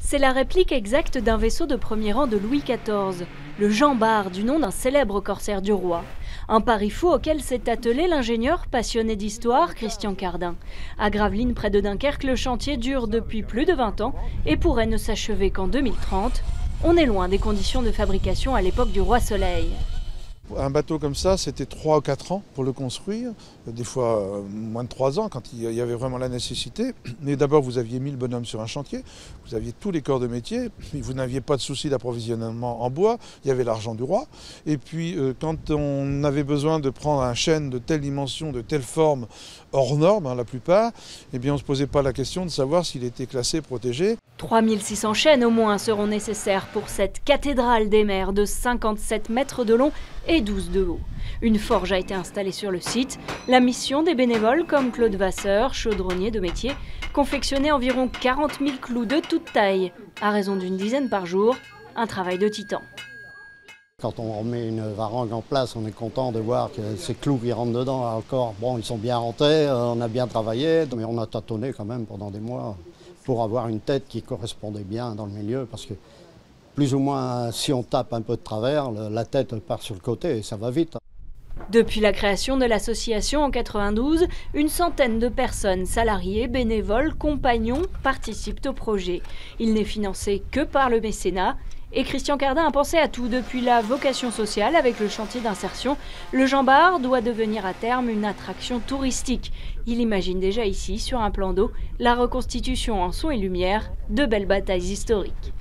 C'est la réplique exacte d'un vaisseau de premier rang de Louis XIV, le Jean Bart, du nom d'un célèbre corsaire du roi. Un pari fou auquel s'est attelé l'ingénieur passionné d'histoire Christian Cardin. À Gravelines, près de Dunkerque, le chantier dure depuis plus de 20 ans et pourrait ne s'achever qu'en 2030. On est loin des conditions de fabrication à l'époque du Roi Soleil. Un bateau comme ça, c'était 3 ou 4 ans pour le construire, des fois moins de 3 ans quand il y avait vraiment la nécessité. Mais d'abord, vous aviez 1000 bonhommes sur un chantier, vous aviez tous les corps de métier, vous n'aviez pas de souci d'approvisionnement en bois, il y avait l'argent du roi. Et puis, quand on avait besoin de prendre un chêne de telle dimension, de telle forme, hors norme, la plupart, eh bien, on ne se posait pas la question de savoir s'il était classé, protégé. 3600 chênes au moins seront nécessaires pour cette cathédrale des mers de 57 mètres de long et 12 de haut. Une forge a été installée sur le site. La mission des bénévoles comme Claude Vasseur, chaudronnier de métier, confectionnait environ 40 000 clous de toute taille, à raison d'une dizaine par jour, un travail de titan. Quand on remet une varangue en place, on est content de voir que ces clous qui rentrent dedans, encore, bon, ils sont bien rentrés, on a bien travaillé, mais on a tâtonné quand même pendant des mois pour avoir une tête qui correspondait bien dans le milieu, parce que plus ou moins, si on tape un peu de travers, la tête part sur le côté et ça va vite. Depuis la création de l'association en 92, une centaine de personnes, salariés, bénévoles, compagnons, participent au projet. Il n'est financé que par le mécénat. Et Christian Cardin a pensé à tout, depuis la vocation sociale avec le chantier d'insertion. Le Jean Bart doit devenir à terme une attraction touristique. Il imagine déjà ici, sur un plan d'eau, la reconstitution en son et lumière de belles batailles historiques.